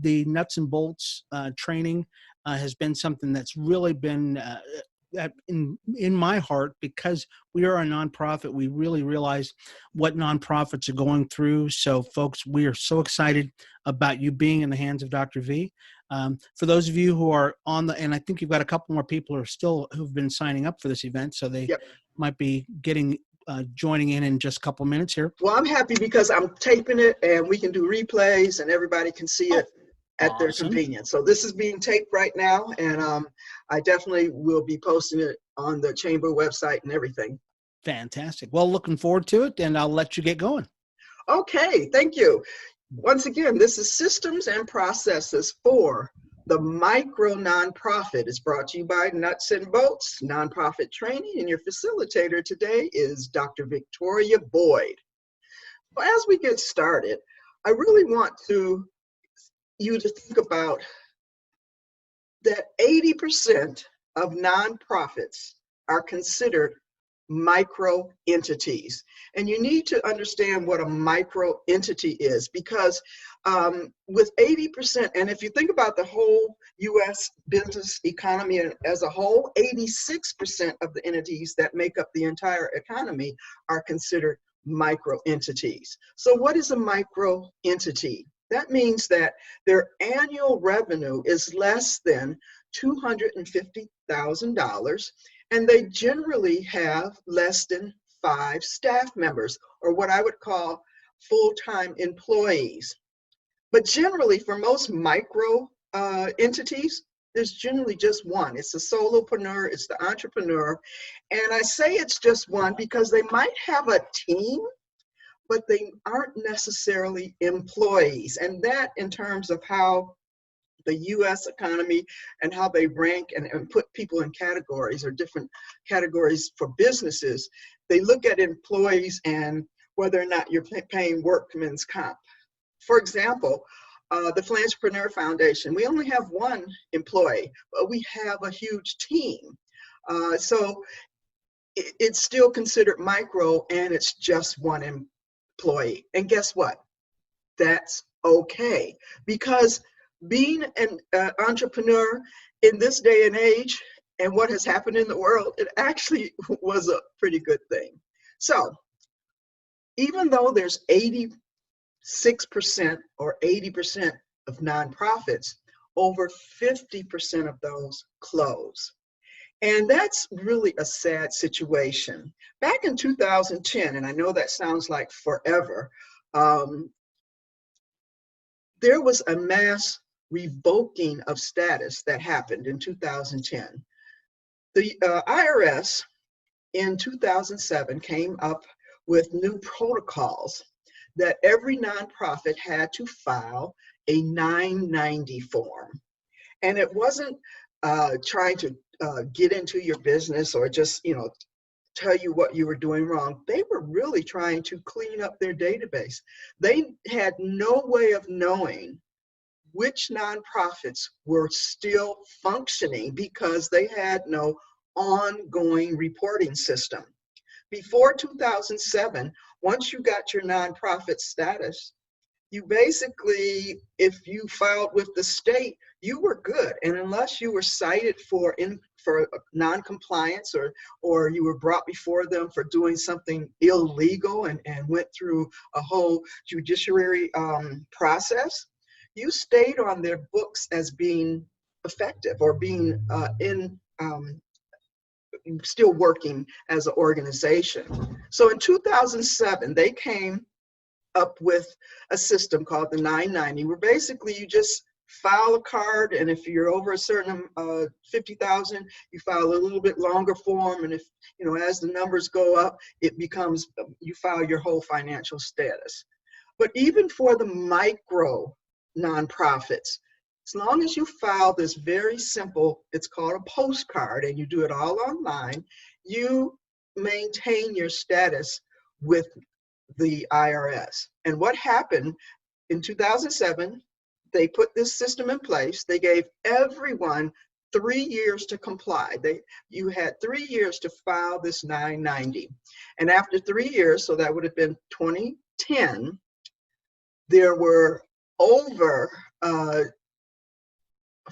the nuts and bolts training has been something that's really been in my heart, because we are a nonprofit. We really realize what nonprofits are going through. So folks, we are so excited about you being in the hands of Dr. V. For those of you who are on and I think you've got a couple more people who've been signing up for this event, so they might be joining in just a couple of minutes here. Well, I'm happy because I'm taping it and we can do replays and everybody can see it at their convenience. So this is being taped right now, and I definitely will be posting it on the chamber website and everything. Fantastic. Well, looking forward to it, and I'll let you get going. Okay, thank you. Once again, this is Systems and Processes for the Micro Nonprofit. It's brought to you by Nuts and Bolts Nonprofit Training, and your facilitator today is Dr. Victoria Boyd. Well, as we get started, I really want you to think about that 80% of nonprofits are considered micro entities. And you need to understand what a micro entity is, because with 80%, and if you think about the whole US business economy as a whole, 86% of the entities that make up the entire economy are considered micro entities. So what is a micro entity? That means that their annual revenue is less than $250,000, and they generally have less than 5 staff members, or what I would call full-time employees. But generally, for most micro entities, there's generally just one. It's the solopreneur, it's the entrepreneur. And I say it's just one because they might have a team, but they aren't necessarily employees. And that, in terms of how the US economy and how they rank and put people in categories, or different categories for businesses, they look at employees and whether or not you're paying workman's comp. For example, the Philanthropreneur Foundation, we only have one employee, but we have a huge team. So it's still considered micro, and it's just one employee. And guess what? That's okay, because being an entrepreneur in this day and age and what has happened in the world, it actually was a pretty good thing. So even though there's 86% or 80% of nonprofits, over 50% of those close. And that's really a sad situation. Back in 2010, and I know that sounds like forever, there was a mass revoking of status that happened in 2010. The IRS in 2007 came up with new protocols that every nonprofit had to file a 990 form. And it wasn't trying to get into your business or just, tell you what you were doing wrong. They were really trying to clean up their database. They had no way of knowing which nonprofits were still functioning because they had no ongoing reporting system. Before 2007, once you got your nonprofit status, you basically, if you filed with the state, you were good. And unless you were cited for non-compliance or you were brought before them for doing something illegal and went through a whole judiciary process, you stayed on their books as being effective or being still working as an organization. So in 2007, they came up with a system called the 990, where basically you just file a card, and if you're over a certain 50,000, you file a little bit longer form, and if as the numbers go up, it becomes you file your whole financial status. But even for the micro nonprofits, as long as you file this very simple, it's called a postcard, and you do it all online, you maintain your status with the IRS. And what happened in 2007, they put this system in place. They gave everyone 3 years to comply. You had 3 years to file this 990. And after 3 years, so that would have been 2010, there were over uh,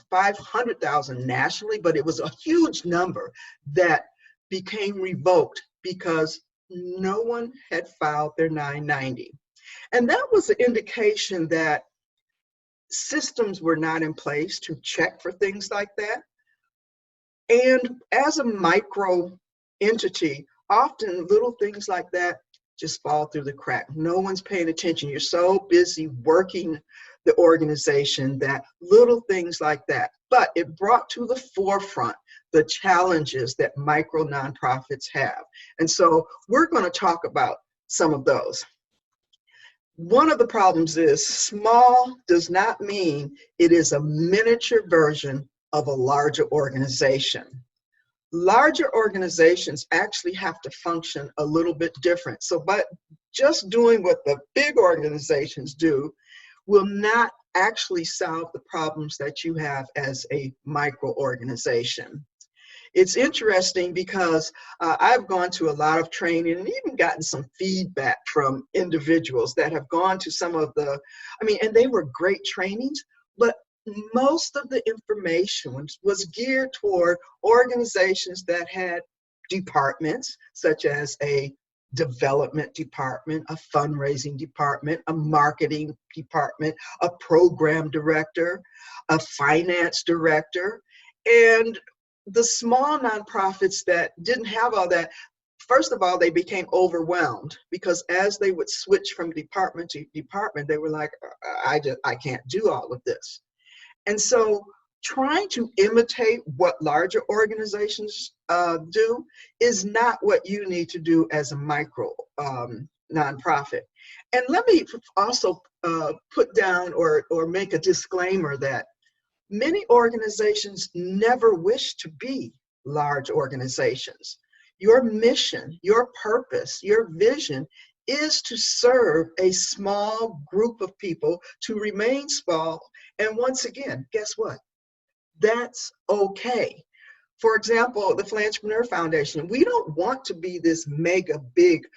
500,000 nationally, but it was a huge number that became revoked because no one had filed their 990. And that was an indication that systems were not in place to check for things like that. And as a micro entity, often little things like that just fall through the crack. No one's paying attention. You're so busy working the organization that little things like that. But it brought to the forefront the challenges that micro nonprofits have. And so we're going to talk about some of those. One of the problems is small does not mean it is a miniature version of a larger organization. Larger organizations actually have to function a little bit different. So by just doing what the big organizations do will not actually solve the problems that you have as a micro organization. It's interesting because I've gone to a lot of training and even gotten some feedback from individuals that have gone to some of the, and they were great trainings, but most of the information was geared toward organizations that had departments, such as a development department, a fundraising department, a marketing department, a program director, a finance director, and the small nonprofits that didn't have all that, first of all, they became overwhelmed because as they would switch from department to department, they were like, I can't do all of this. And so trying to imitate what larger organizations do is not what you need to do as a micro nonprofit. And let me also put down or make a disclaimer that many organizations never wish to be large organizations. Your mission, your purpose, your vision is to serve a small group of people to remain small. And once again, guess what? That's okay. For example, the Philanthropreneur Foundation, we don't want to be this mega big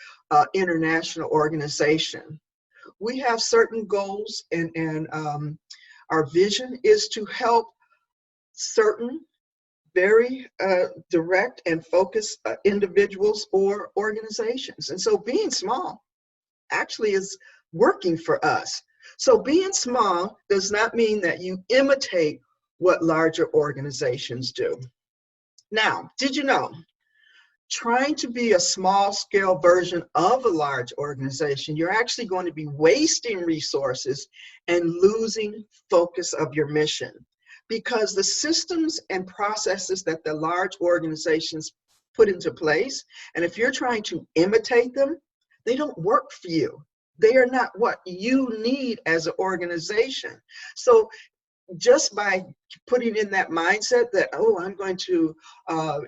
international organization. We have certain goals and our vision is to help certain very direct and focused individuals or organizations. And so being small actually is working for us. So being small does not mean that you imitate what larger organizations do. Now, did you know, trying to be a small scale version of a large organization, you're actually going to be wasting resources and losing focus of your mission, because the systems and processes that the large organizations put into place, and if you're trying to imitate them, they don't work for you. They are not what you need as an organization. So just by putting in that mindset that, oh, I'm going to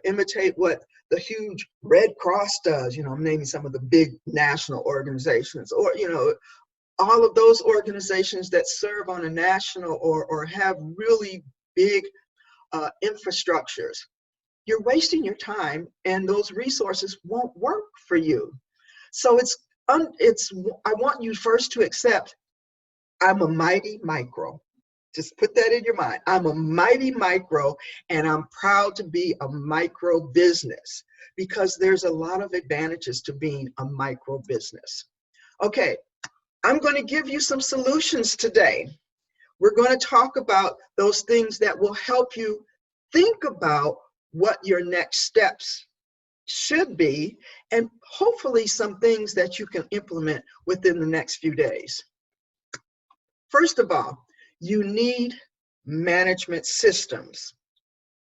imitate what the huge Red Cross does, I'm naming some of the big national organizations, or, all of those organizations that serve on a national or have really big infrastructures, you're wasting your time and those resources won't work for you. So I want you first to accept, I'm a mighty micro. Just put that in your mind. I'm a mighty micro, and I'm proud to be a micro business because there's a lot of advantages to being a micro business. Okay, I'm going to give you some solutions today. We're going to talk about those things that will help you think about what your next steps should be, and hopefully some things that you can implement within the next few days. First of all, you need management systems.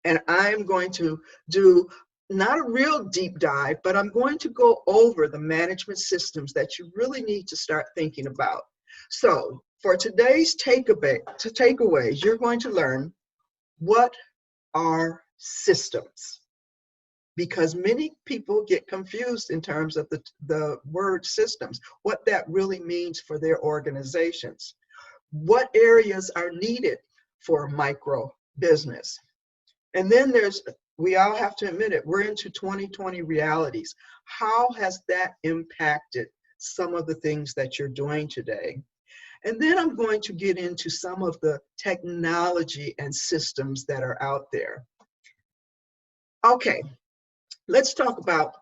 And I'm going to do not a real deep dive, but I'm going to go over the management systems that you really need to start thinking about. So for today's takeaways, you're going to learn what are systems, because many people get confused in terms of the word systems, what that really means for their organizations. What areas are needed for micro business? And then we all have to admit it, we're into 2020 realities. How has that impacted some of the things that you're doing today? And then I'm going to get into some of the technology and systems that are out there. Okay, let's talk about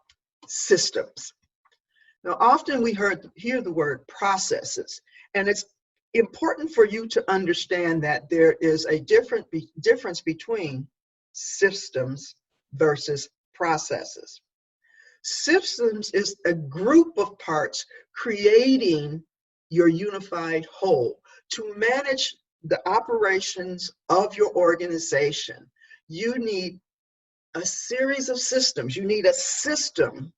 systems. Now, often we hear the word processes, and it's important for you to understand that there is a difference between systems versus processes. Systems is a group of parts creating your unified whole to manage the operations of your organization. You need a series of systems. You need a system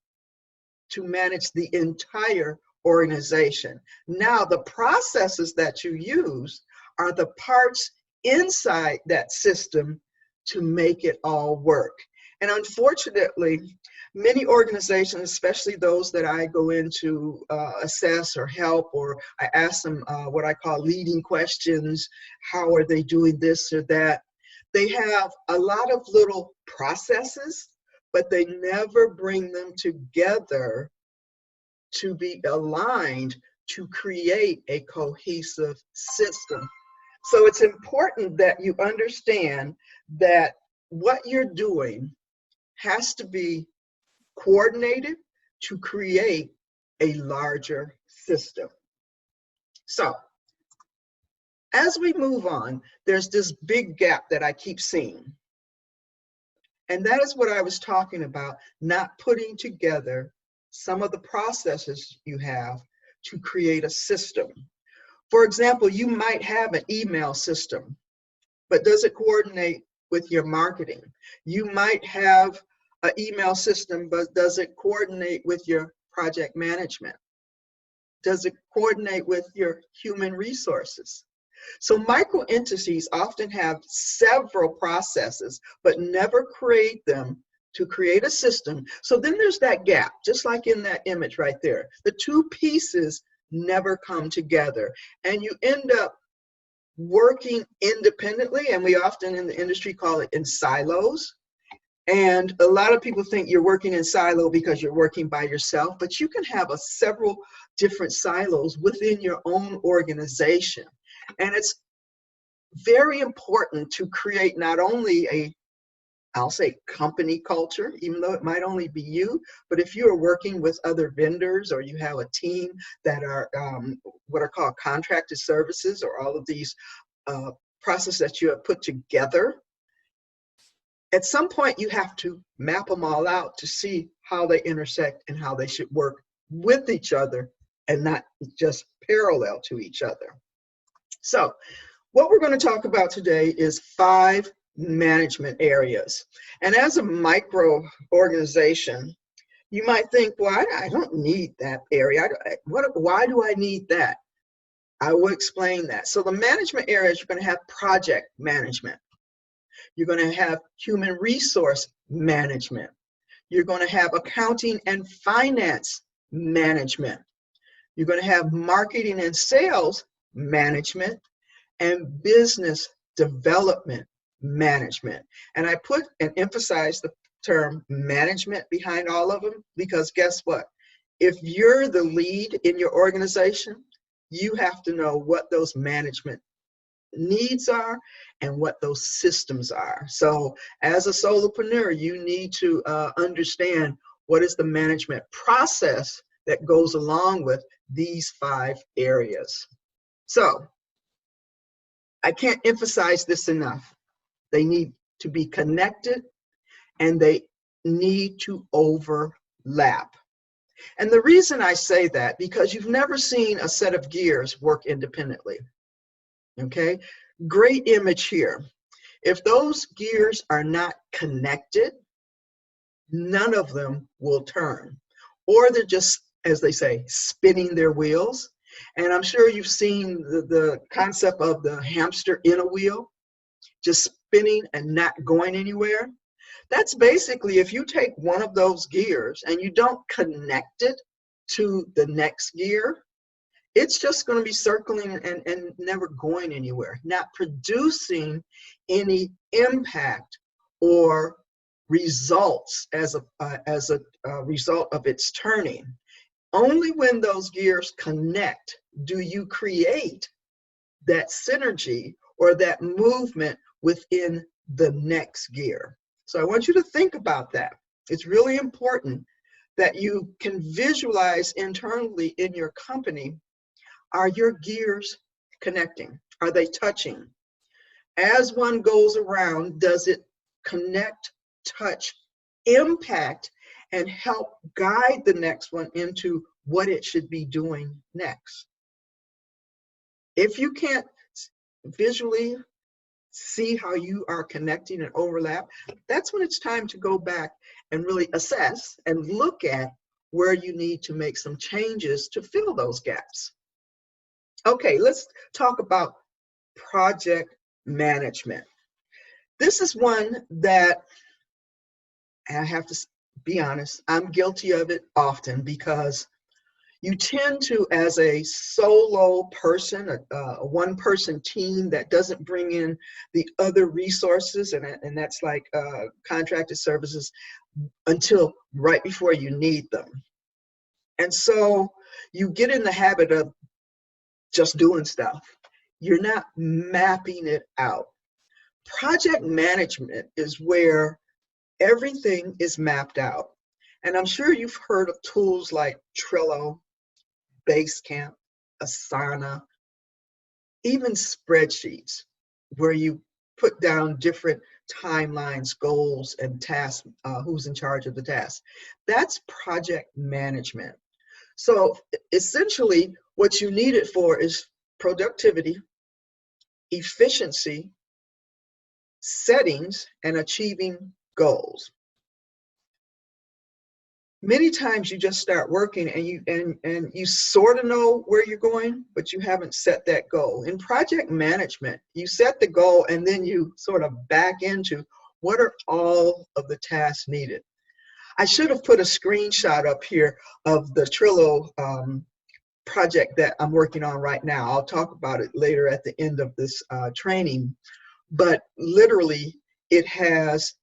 to manage the entire organization. Now, the processes that you use are the parts inside that system to make it all work. And unfortunately, many organizations, especially those that I go into assess or help, or I ask them what I call leading questions, how are they doing this or that? They have a lot of little processes, but they never bring them together to be aligned to create a cohesive system. So it's important that you understand that what you're doing has to be coordinated to create a larger system. So as we move on, there's this big gap that I keep seeing. And that is what I was talking about, not putting together some of the processes you have to create a system. For example, you might have an email system, but does it coordinate with your marketing? You might have an email system, but does it coordinate with your project management? Does it coordinate with your human resources? So micro entities often have several processes, but never create them to create a system. So then there's that gap, just like in that image right there. The two pieces never come together, and you end up working independently, and we often in the industry call it in silos. And a lot of people think you're working in silo because you're working by yourself, but you can have several different silos within your own organization. And it's very important to create not only I'll say company culture, even though it might only be you, but if you are working with other vendors or you have a team that are what are called contracted services, or all of these processes that you have put together, at some point you have to map them all out to see how they intersect and how they should work with each other and not just parallel to each other. So what we're going to talk about today is 5 management areas. And as a micro organization, you might think, well, I don't need that area. Why do I need that? I will explain that. So the management areas, you're going to have project management. You're going to have human resource management. You're going to have accounting and finance management. You're going to have marketing and sales management and business development management. And I put and emphasize the term management behind all of them because guess what? If you're the lead in your organization, you have to know what those management needs are and what those systems are. So as a solopreneur, you need to understand what is the management process that goes along with these 5 areas. So I can't emphasize this enough. They need to be connected and they need to overlap. And the reason I say that, because you've never seen a set of gears work independently. Okay, great image here. If those gears are not connected, none of them will turn. Or they're just, as they say, spinning their wheels. And I'm sure you've seen the concept of the hamster in a wheel, just spinning and not going anywhere. That's basically if you take one of those gears and you don't connect it to the next gear, it's just going to be circling and never going anywhere, not producing any impact or results as a result of its turning. Only when those gears connect do you create that synergy or that movement within the next gear. So I want you to think about that. It's really important that you can visualize internally in your company, are your gears connecting? Are they touching? As one goes around, does it connect, touch, impact, and help guide the next one into what it should be doing next? If you can't visually see how you are connecting and overlap, that's when it's time to go back and really assess and look at where you need to make some changes to fill those gaps. Okay, let's talk about project management. This is one that, and I have to be honest, I'm guilty of it often, because you tend to, as a solo person, a one-person team that doesn't bring in the other resources, and that's like contracted services, until right before you need them. And so you get in the habit of just doing stuff. You're not mapping it out. Project management is where everything is mapped out. And I'm sure you've heard of tools like Trello, Basecamp, Asana, even spreadsheets, where you put down different timelines, goals, and tasks, who's in charge of the task. That's project management. So essentially, what you need it for is productivity, efficiency, settings, and achieving goals. Many times you just start working and you sort of know where you're going, but you haven't set that goal. In project management, you set the goal and then you sort of back into what are all of the tasks needed. I should have put a screenshot up here of the Trello project that I'm working on right now. I'll talk about it later at the end of this training, but literally it has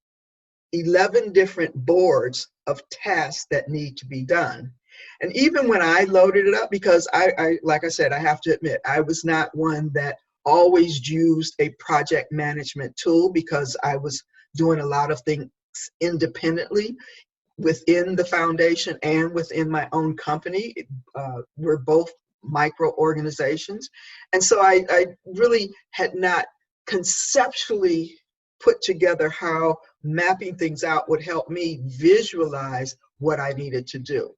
11 different boards of tasks that need to be done. And even when I loaded it up, because I like I said, I have to admit, I was not one that always used a project management tool, because I was doing a lot of things independently within the foundation and within my own company. We're both micro organizations. And so I really had not conceptually put together how mapping things out would help me visualize what I needed to do.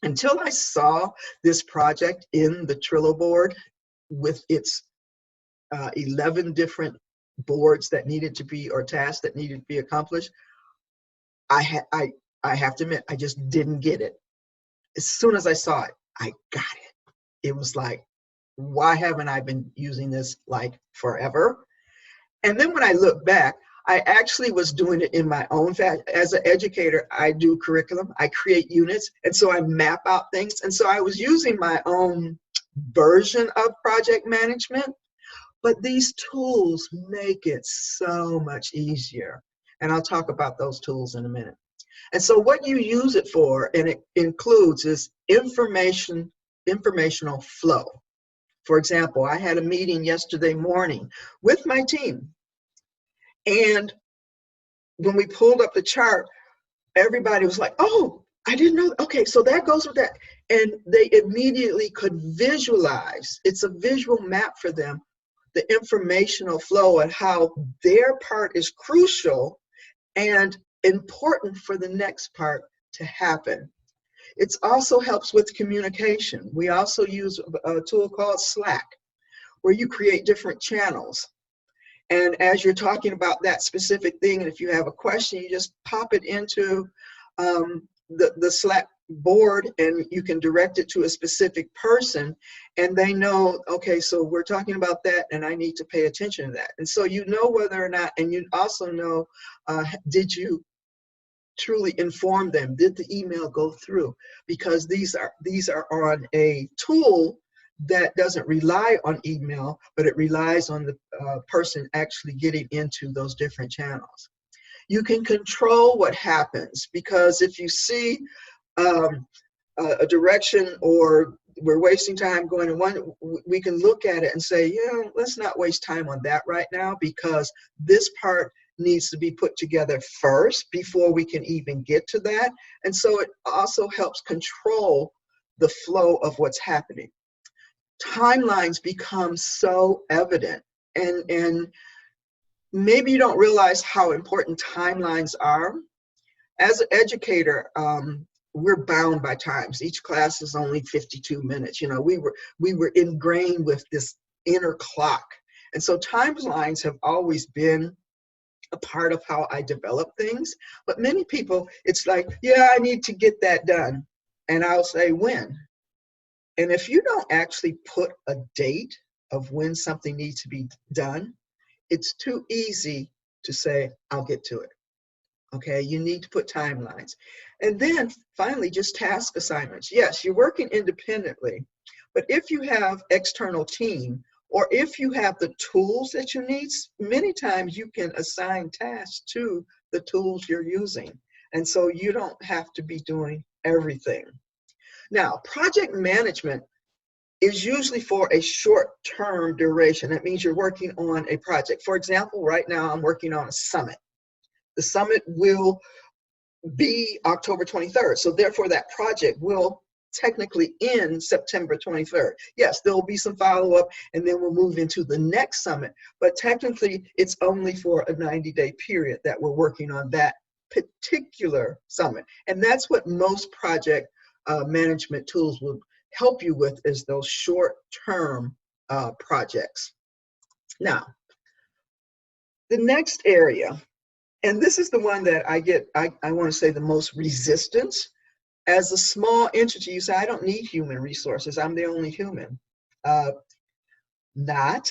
Until I saw this project in the Trello board with its 11 different boards that needed to be, or tasks that needed to be accomplished, I have to admit, I just didn't get it. As soon as I saw it, I got it. It was like, why haven't I been using this like forever? And then when I look back, I actually was doing it in my own fact. As an educator, I do curriculum, I create units, and so I map out things. And so I was using my own version of project management, but these tools make it so much easier. And I'll talk about those tools in a minute. And so what you use it for, and it includes, is informational flow. For example, I had a meeting yesterday morning with my team. And when we pulled up the chart, everybody was like, oh, I didn't know. Okay, so that goes with that. And they immediately could visualize. It's a visual map for them, the informational flow and how their part is crucial and important for the next part to happen. It also helps with communication. We also use a tool called Slack, where you create different channels. And as you're talking about that specific thing, and if you have a question, you just pop it into the Slack board, and you can direct it to a specific person, and they know, okay, so we're talking about that, and I need to pay attention to that. And so you know whether or not, and you also know, did you truly inform them? Did the email go through? Because these are on a tool that doesn't rely on email, but it relies on the person actually getting into those different channels. You can control what happens, because if you see a direction or we're wasting time going to one, we can look at it and say, yeah, let's not waste time on that right now, because this part needs to be put together first before we can even get to that. And so it also helps control the flow of what's happening. Timelines become so evident, and maybe you don't realize how important timelines are. As an educator, we're bound by times. Each class is only 52 minutes. You know, we were ingrained with this inner clock. And so timelines have always been a part of how I develop things. But many people, it's like, yeah, I need to get that done. And I'll say, when? And if you don't actually put a date of when something needs to be done, it's too easy to say, I'll get to it. Okay, you need to put timelines. And then finally, just task assignments. Yes, you're working independently, but if you have external team, or if you have the tools that you need, many times you can assign tasks to the tools you're using. And so you don't have to be doing everything. Now, project management is usually for a short-term duration. That means you're working on a project. For example, right now I'm working on a summit. The summit will be October 23rd. So therefore that project will technically end September 23rd. Yes, there will be some follow-up and then we'll move into the next summit, but technically it's only for a 90-day period that we're working on that particular summit. And that's what most project management tools will help you with, is those short-term projects. Now, the next area, and this is the one that I get, I want to say the most resistance. As a small entity, you say, I don't need human resources. I'm the only human. Not.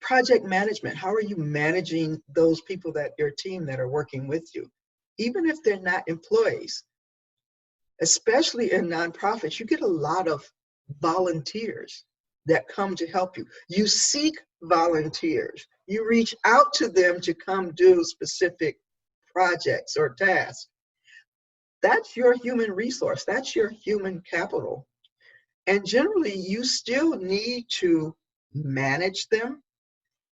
Project management. How are you managing those people that your team that are working with you? Even if they're not employees, especially in nonprofits, you get a lot of volunteers that come to help you. You seek volunteers. You reach out to them to come do specific projects or tasks. That's your human resource. That's your human capital. And generally, you still need to manage them.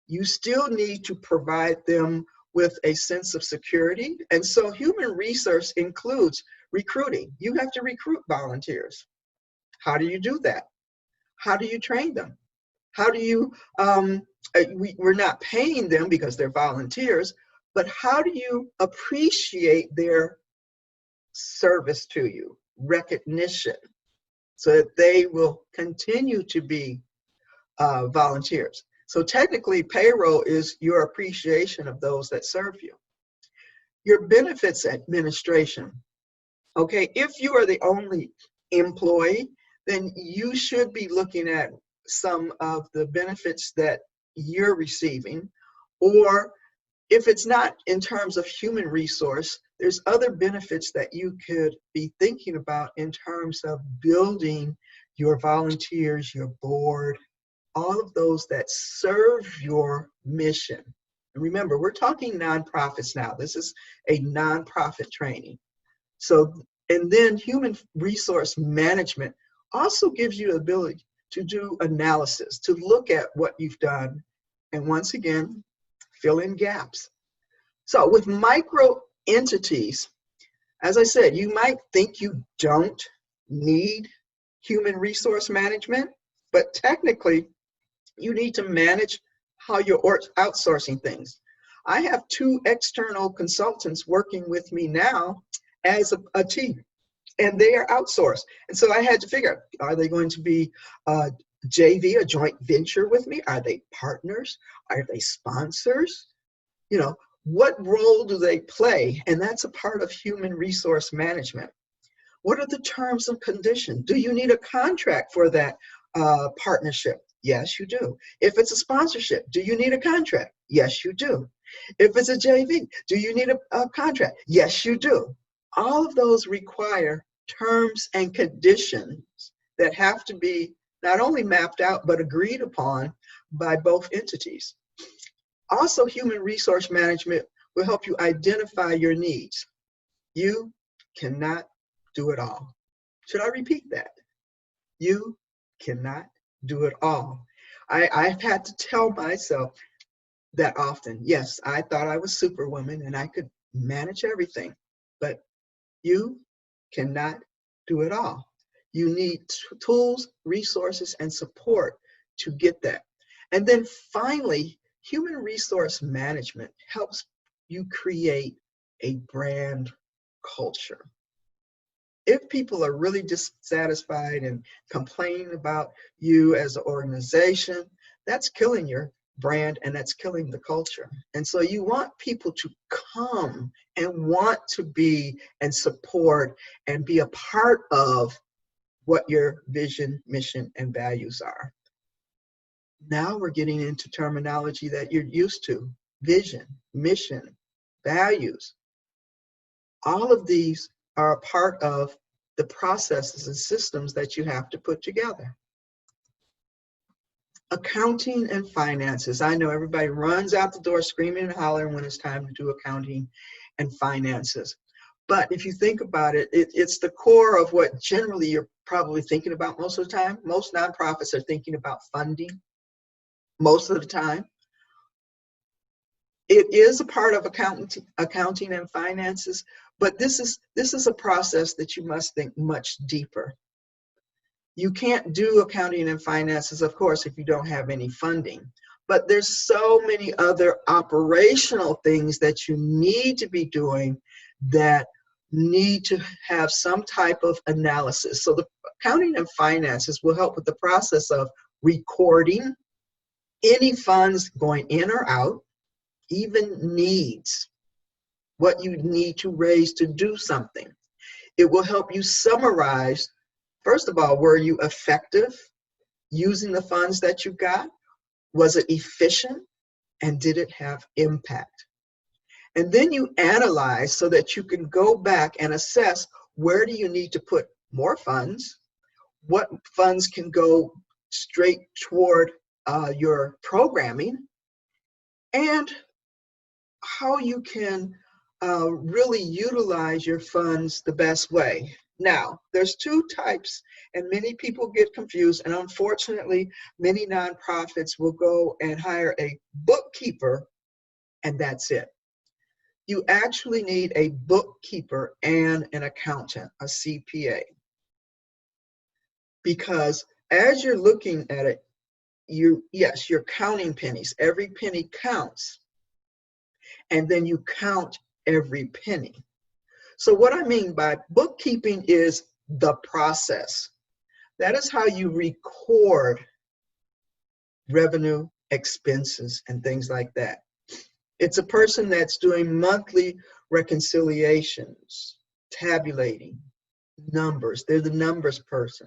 You still need to provide them with a sense of security. And so human resource includes recruiting. You have to recruit volunteers. How do you do that? How do you train them? How do you, we're not paying them because they're volunteers, but how do you appreciate their service to you, recognition, so that they will continue to be volunteers? So technically, payroll is your appreciation of those that serve you. Your benefits administration. Okay, if you are the only employee, then you should be looking at some of the benefits that you're receiving. Or if it's not in terms of human resource, there's other benefits that you could be thinking about in terms of building your volunteers, your board, all of those that serve your mission. And remember, we're talking nonprofits now. This is a nonprofit training. So, and then human resource management also gives you the ability to do analysis, to look at what you've done, and once again, fill in gaps. So with micro entities, as I said, you might think you don't need human resource management, but technically you need to manage how you're outsourcing things. I have 2 external consultants working with me now as a team, and they are outsourced. And so I had to figure out, are they going to be JV, a joint venture with me? Are they partners? Are they sponsors? You know, what role do they play? And that's a part of human resource management. What are the terms and conditions? Do you need a contract for that partnership? Yes, you do. If it's a sponsorship, do you need a contract? Yes, you do. If it's a JV, do you need a contract? Yes, you do. All of those require terms and conditions that have to be not only mapped out, but agreed upon by both entities. Also, human resource management will help you identify your needs. You cannot do it all. Should I repeat that? You cannot do it all. I've had to tell myself that often. Yes, I thought I was Superwoman and I could manage everything, but you cannot do it all. You need tools, resources, and support to get that. And then finally, human resource management helps you create a brand culture. If people are really dissatisfied and complaining about you as an organization, that's killing your brand and that's killing the culture. And so you want people to come and want to be and support and be a part of what your vision, mission, and values are. Now we're getting into terminology that you're used to: vision, mission, values. All of these are a part of the processes and systems that you have to put together. Accounting and finances. I know everybody runs out the door screaming and hollering when it's time to do accounting and finances. But if you think about it, it's the core of what generally you're probably thinking about most of the time. Most nonprofits are thinking about funding most of the time. It is a part of accounting and finances, but this is a process that you must think much deeper. You can't do accounting and finances, of course, if you don't have any funding. But there's so many other operational things that you need to be doing that need to have some type of analysis. So the accounting and finances will help with the process of recording any funds going in or out, even needs, what you need to raise to do something. It will help you summarize, first of all, were you effective using the funds that you got? Was it efficient? And did it have impact? And then you analyze so that you can go back and assess, where do you need to put more funds? What funds can go straight toward your programming? And how you can really utilize your funds the best way. Now, there's two types, and many people get confused, and unfortunately, many nonprofits will go and hire a bookkeeper, and that's it. You actually need a bookkeeper and an accountant, a CPA, because as you're looking at it, you're counting pennies. Every penny counts, and then you count every penny. So what I mean by bookkeeping is the process. That is how you record revenue, expenses, and things like that. It's a person that's doing monthly reconciliations, tabulating numbers. They're the numbers person.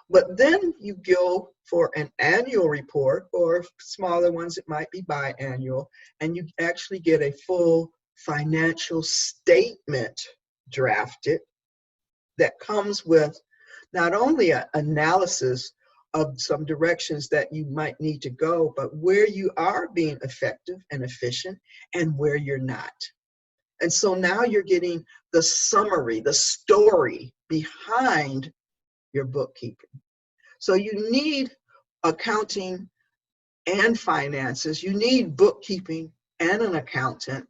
But then you go for an annual report, or smaller ones, it might be biannual, and you actually get a full financial statement drafted that comes with not only an analysis of some directions that you might need to go, but where you are being effective and efficient and where you're not. And so now you're getting the summary, the story behind your bookkeeping. So you need accounting and finances, you need bookkeeping and an accountant.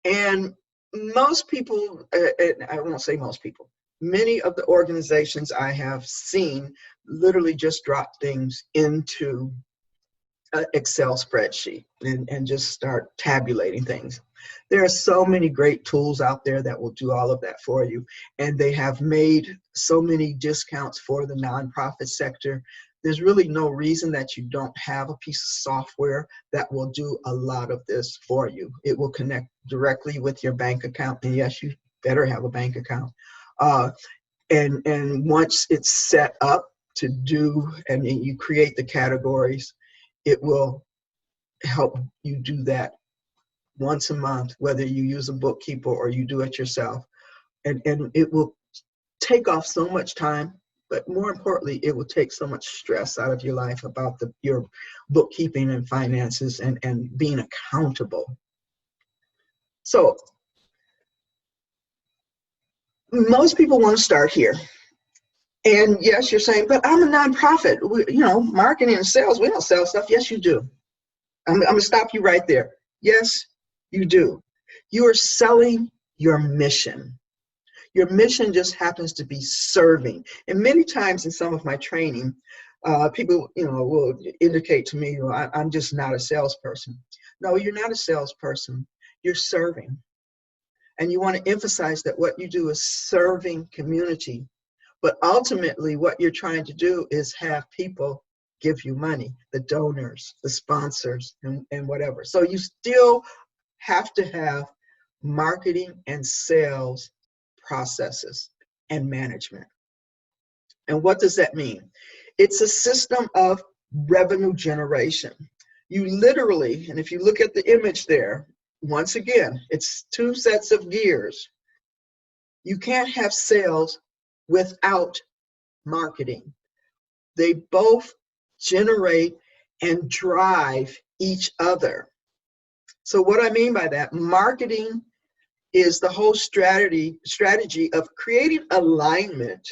And most people, I won't say most people, many of the organizations I have seen literally just drop things into an Excel spreadsheet and just start tabulating things. There are so many great tools out there that will do all of that for you. And they have made so many discounts for the nonprofit sector. There's really no reason that you don't have a piece of software that will do a lot of this for you. It will connect directly with your bank account. And yes, you better have a bank account. And once it's set up to do, and you create the categories, it will help you do that once a month, whether you use a bookkeeper or you do it yourself. And it will take off so much time, but more importantly, it will take so much stress out of your life about your bookkeeping and finances and being accountable. So most people want to start here. And yes, you're saying, but I'm a nonprofit. Marketing and sales, we don't sell stuff. Yes, you do. I'm going to stop you right there. Yes, you do. You are selling your mission. Your mission just happens to be serving. And many times in some of my training, people, will indicate to me, I'm just not a salesperson. No, you're not a salesperson. You're serving. And you want to emphasize that what you do is serving community. But ultimately, what you're trying to do is have people give you money, the donors, the sponsors, and whatever. So you still have to have marketing and sales processes and management. And what does that mean? It's a system of revenue generation. You literally, and if you look at the image there, once again, it's two sets of gears. You can't have sales without marketing. They both generate and drive each other. So what I mean by that, marketing is the whole strategy of creating alignment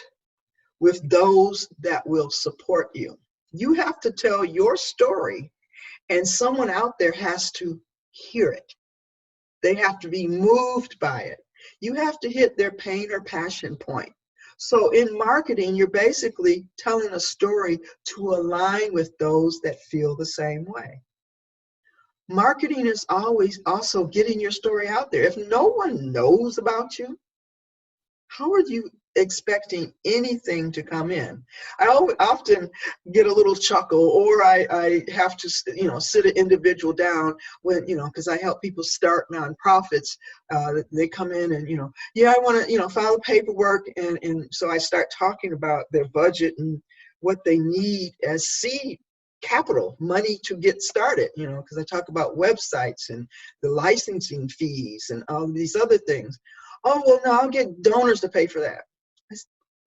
with those that will support you. You have to tell your story, and someone out there has to hear it. They have to be moved by it. You have to hit their pain or passion point. So in marketing, you're basically telling a story to align with those that feel the same way. Marketing is always also getting your story out there. If no one knows about you, how are you expecting anything to come in? I often get a little chuckle, or I have to, sit an individual down when, because I help people start nonprofits. They come in and, I want to, file paperwork. And so I start talking about their budget and what they need as seed capital, money to get started, because I talk about websites and the licensing fees and all these other things. Oh, well, no, I'll get donors to pay for that.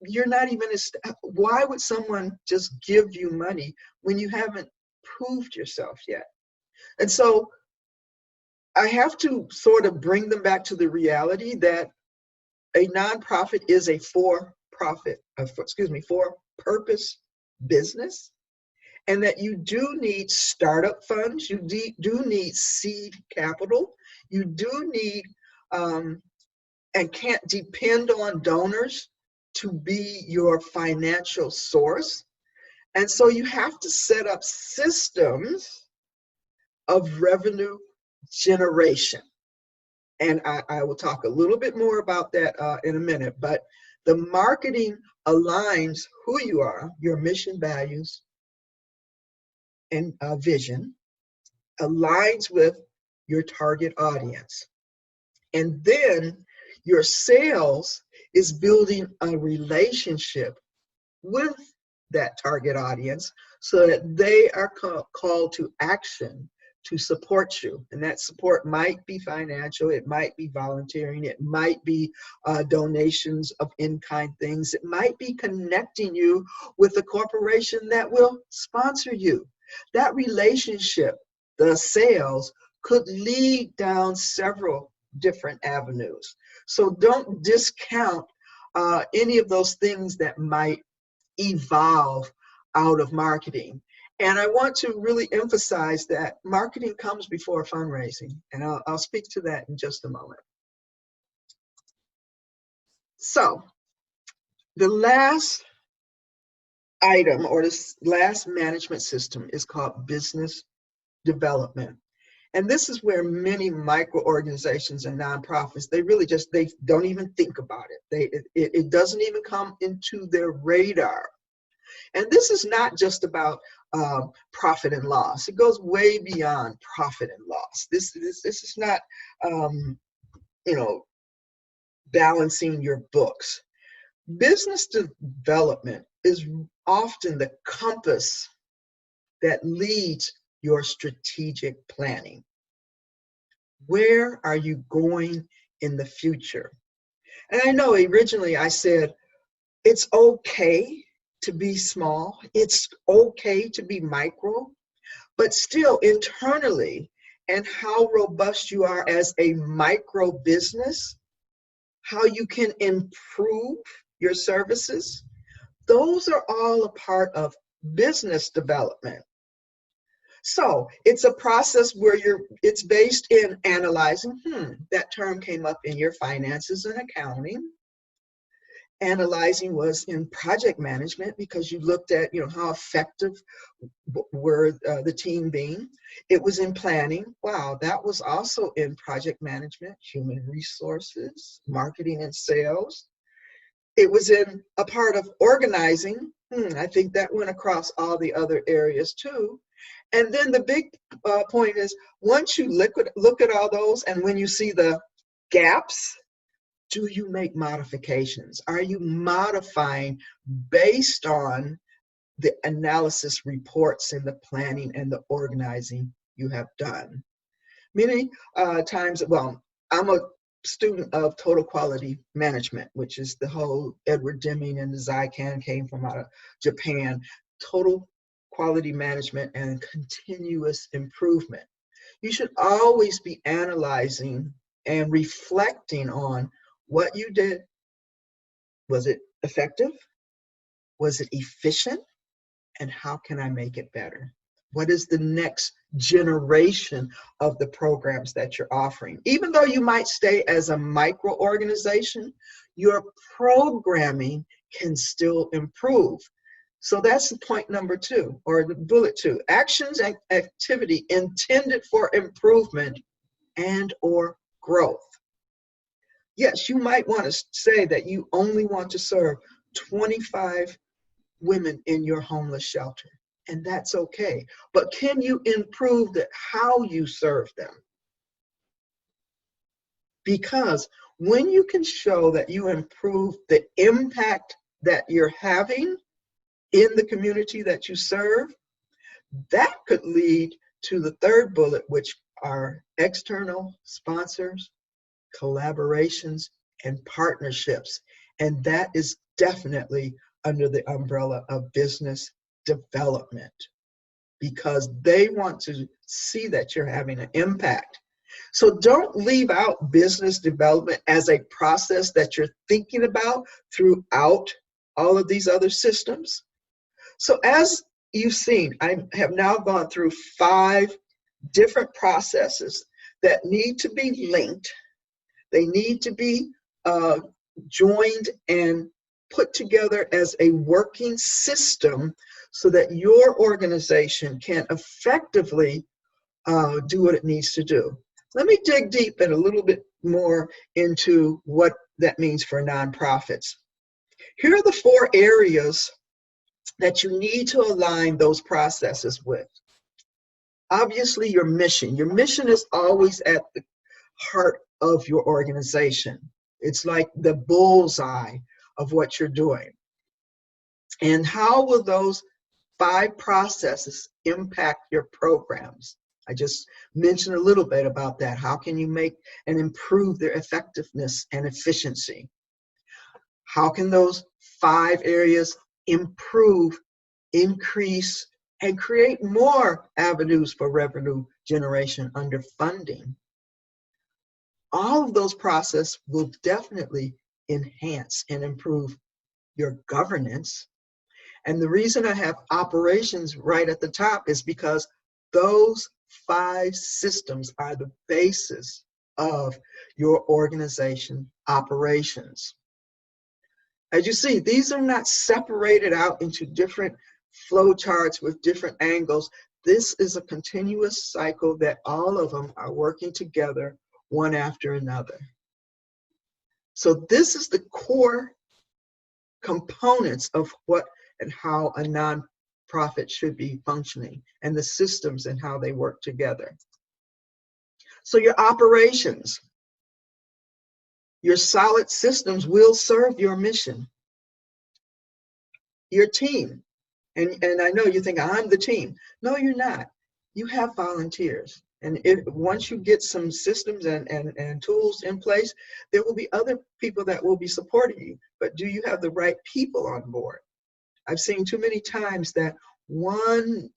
You're not even, why would someone just give you money when you haven't proved yourself yet? And so I have to sort of bring them back to the reality that a nonprofit is a for-purpose business, and that you do need startup funds, you do need seed capital, you do need and can't depend on donors to be your financial source. And so you have to set up systems of revenue generation. And I will talk a little bit more about that in a minute, but the marketing aligns who you are, your mission, values, and vision, aligns with your target audience. And then your sales is building a relationship with that target audience so that they are called to action to support you. And that support might be financial, it might be volunteering, it might be donations of in-kind things, it might be connecting you with a corporation that will sponsor you. That relationship, the sales, could lead down several different avenues. So don't discount any of those things that might evolve out of marketing. And I want to really emphasize that marketing comes before fundraising. And I'll speak to that in just a moment. So the last item, or this last management system, is called business development. And this is where many micro-organizations and nonprofits, they don't even think about it. It doesn't even come into their radar. And this is not just about profit and loss. It goes way beyond profit and loss. This is not, balancing your books. Business development is often the compass that leads your strategic planning. Where are you going in the future? And I know originally I said, it's okay to be small. It's okay to be micro, but still internally, and how robust you are as a micro business, how you can improve your services, Those are all a part of business development. So it's a process where it's based in analyzing, that term came up in your finances and accounting. Analyzing was in project management because you looked at, how effective were the team being. It was in planning. Wow, that was also in project management, human resources, marketing and sales. It was in a part of organizing. I think that went across all the other areas too. And then the big point is, once you look at all those, and when you see the gaps, do you make modifications? Are you modifying based on the analysis reports and the planning and the organizing you have done? Many times, well, I'm a student of total quality management, which is the whole Edward Deming and the Zycan came from out of Japan. Total quality management and continuous improvement. You should always be analyzing and reflecting on what you did. Was it effective? Was it efficient? And how can I make it better? What is the next generation of the programs that you're offering? Even though you might stay as a micro organization, your programming can still improve. So that's the point number 2, or the bullet 2. Actions and activity intended for improvement and or growth. Yes, you might want to say that you only want to serve 25 women in your homeless shelter, and that's okay. But can you improve how you serve them? Because when you can show that you improve the impact that you're having in the community that you serve, that could lead to the 3rd bullet, which are external sponsors, collaborations, and partnerships. And that is definitely under the umbrella of business development, because they want to see that you're having an impact. So don't leave out business development as a process that you're thinking about throughout all of these other systems. So as you've seen, I have now gone through 5 different processes that need to be linked. They need to be joined and put together as a working system so that your organization can effectively do what it needs to do. Let me dig deep and a little bit more into what that means for nonprofits. Here are the 4 areas that you need to align those processes with. Obviously, your mission. Your mission is always at the heart of your organization. It's like the bullseye of what you're doing. And how will those 5 processes impact your programs? I just mentioned a little bit about that. How can you make and improve their effectiveness and efficiency? How can those 5 areas improve, increase, and create more avenues for revenue generation under funding? All of those processes will definitely enhance and improve your governance. And the reason I have operations right at the top is because those 5 systems are the basis of your organization operations. As you see, these are not separated out into different flow charts with different angles. This is a continuous cycle that all of them are working together one after another. So this is the core components of what and how a nonprofit should be functioning, and the systems and how they work together. So your operations, your solid systems will serve your mission. Your team, and I know you think I'm the team. No, you're not. You have volunteers. And once you get some systems and tools in place, there will be other people that will be supporting you. But do you have the right people on board? I've seen too many times that one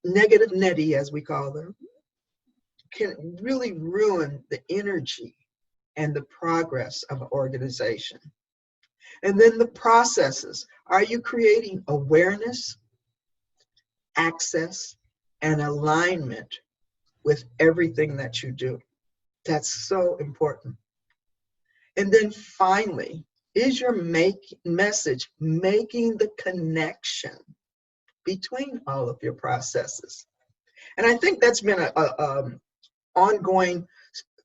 negative netty, as we call them, can really ruin the energy and the progress of an organization. And then the processes. Are you creating awareness, access, and alignment with everything that you do? That's so important. And then finally, is your message making the connection between all of your processes? And I think that's been a ongoing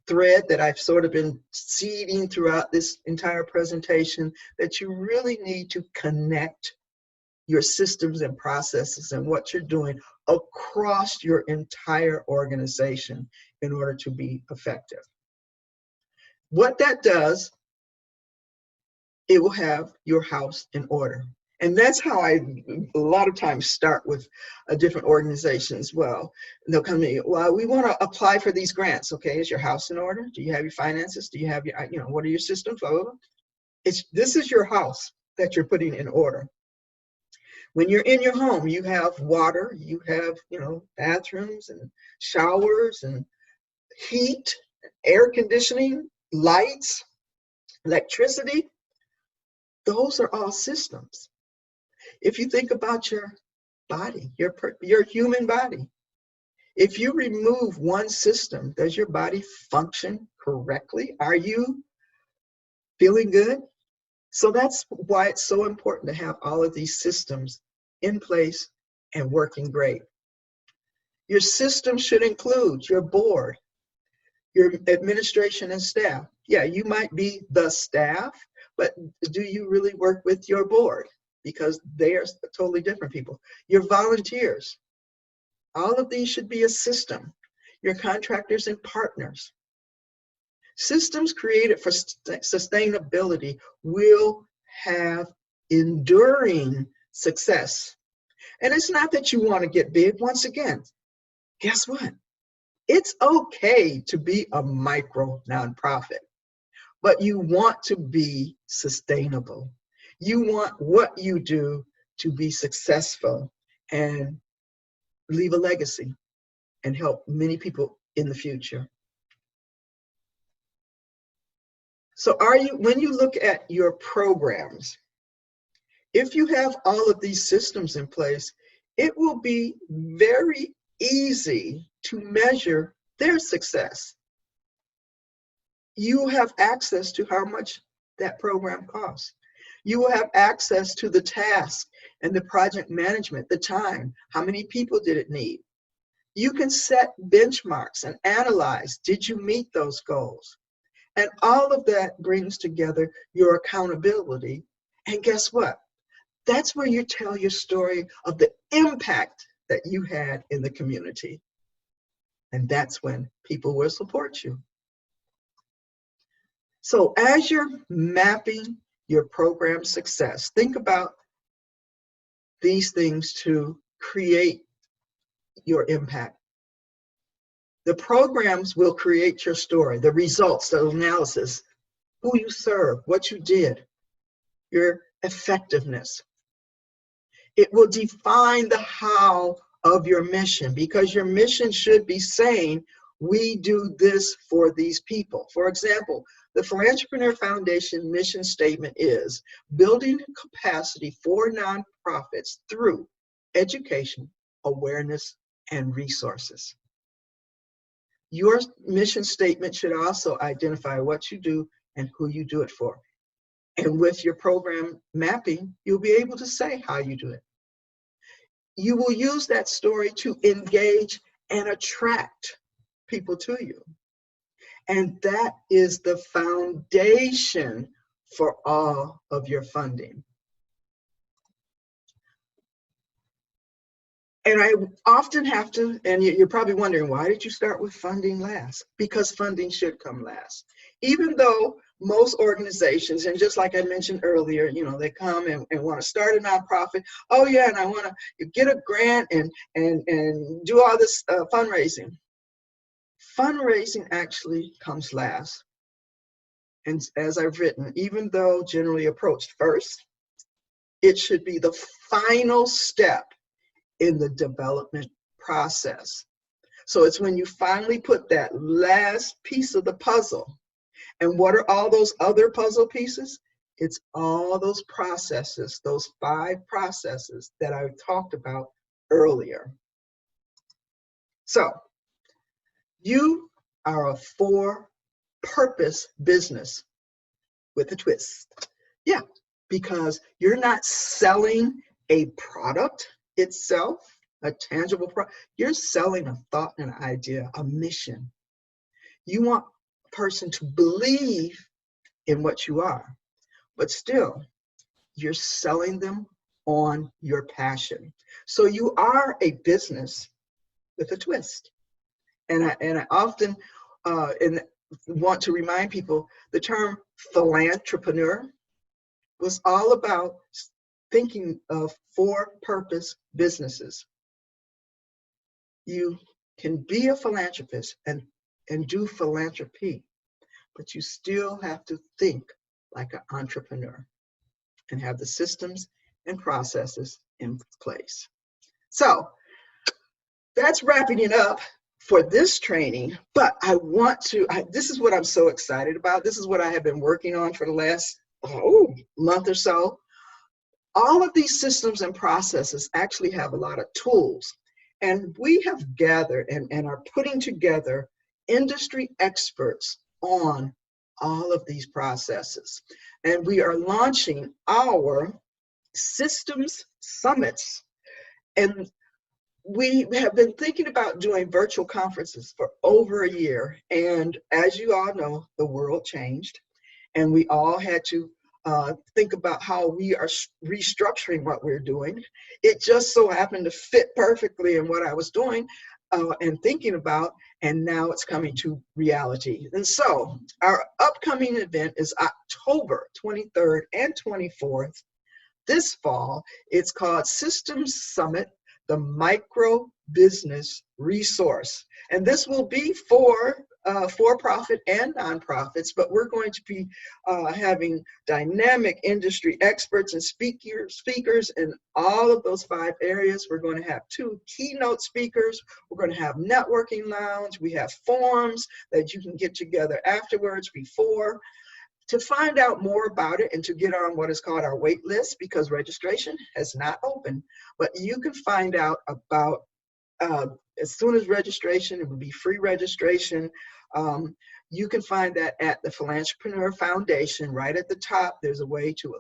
thread that I've sort of been seeding throughout this entire presentation, that you really need to connect your systems and processes and what you're doing across your entire organization in order to be effective. What that does, it will have your house in order. And that's how I, a lot of times, start with a different organization as well. And they'll come to me, well, we want to apply for these grants. Okay, is your house in order? Do you have your finances? Do you have your, what are your systems? Blah, blah, blah. This is your house that you're putting in order. When you're in your home, you have water, you have, bathrooms and showers and heat, air conditioning, lights, electricity. Those are all systems. If you think about your body, your human body, if you remove one system, does your body function correctly? Are you feeling good? So that's why it's so important to have all of these systems in place and working great. Your system should include your board, your administration and staff. Yeah, you might be the staff, but do you really work with your board? Because they are totally different people. Your volunteers, all of these should be a system. Your contractors and partners. Systems created for sustainability will have enduring success. And it's not that you want to get big. Once again, guess what? It's okay to be a micro nonprofit, but you want to be sustainable. You want what you do to be successful and leave a legacy and help many people in the future. So when you look at your programs, if you have all of these systems in place, it will be very easy to measure their success. You will have access to how much that program costs. You will have access to the task and the project management, the time, how many people did it need. You can set benchmarks and analyze, did you meet those goals? And all of that brings together your accountability. And guess what? That's where you tell your story of the impact that you had in the community. And that's when people will support you. So as you're mapping your program success, think about these things to create your impact. The programs will create your story, the results, the analysis, who you serve, what you did, your effectiveness. It will define the how of your mission, because your mission should be saying, we do this for these people. For example, the For Entrepreneur Foundation mission statement is building capacity for nonprofits through education, awareness, and resources. Your mission statement should also identify what you do and who you do it for. And with your program mapping, you'll be able to say how you do it. You will use that story to engage and attract people to you. And that is the foundation for all of your funding. And I often have to, and you're probably wondering, why did you start with funding last? Because funding should come last. Even though most organizations, and just like I mentioned earlier, they come and want to start a nonprofit. Oh yeah, and I want to get a grant and do all this fundraising. Fundraising actually comes last. And as I've written, even though generally approached first, it should be the final step in the development process. So it's when you finally put that last piece of the puzzle. And what are all those other puzzle pieces? It's all those processes, those 5 processes that I talked about earlier. So you are a for-purpose business with a twist. Yeah, because you're not selling a product itself, a tangible product. You're selling a thought, an idea, a mission. You want a person to believe in what you are, but still, you're selling them on your passion. So you are a business with a twist. And I often want to remind people the term philanthropreneur was all about thinking of for-purpose businesses. You can be a philanthropist and do philanthropy, but you still have to think like an entrepreneur and have the systems and processes in place. So that's wrapping it up for this training, but this is what I'm so excited about. This is what I have been working on for the last month or so. All of these systems and processes actually have a lot of tools, and we have gathered and are putting together industry experts on all of these processes. And we are launching our systems summits. And we have been thinking about doing virtual conferences for over a year. And as you all know, the world changed, and we all had to think about how we are restructuring what we're doing. It just so happened to fit perfectly in what I was doing and thinking about, and now it's coming to reality. And so our upcoming event is October 23rd and 24th. This fall, it's called Systems Summit, the Micro Business Resource. And this will be for for-profit and nonprofits, but we're going to be having dynamic industry experts and speakers in all of those 5 areas. We're going to have 2 keynote speakers. We're going to have networking lounge. We have forums that you can get together afterwards, before. To find out more about it and to get on what is called our wait list, because registration has not opened, but you can find out about as soon as registration. It will be free registration. You can find that at the Philanthropreneur Foundation. Right at the top, there's a way to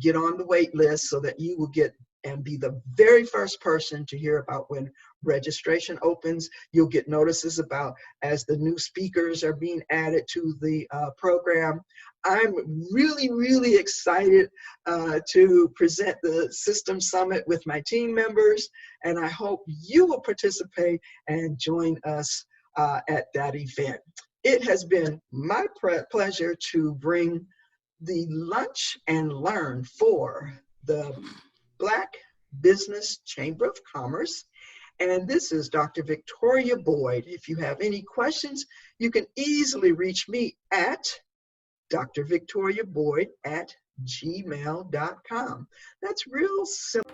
get on the wait list so that you will get and be the very first person to hear about when registration opens. You'll get notices about as the new speakers are being added to the program. I'm really, really excited to present the System Summit with my team members, and I hope you will participate and join us at that event. It has been my pleasure to bring the Lunch and Learn for the Black Business Chamber of Commerce. And this is Dr. Victoria Boyd. If you have any questions, you can easily reach me at drvictoriaboyd@gmail.com. That's real simple.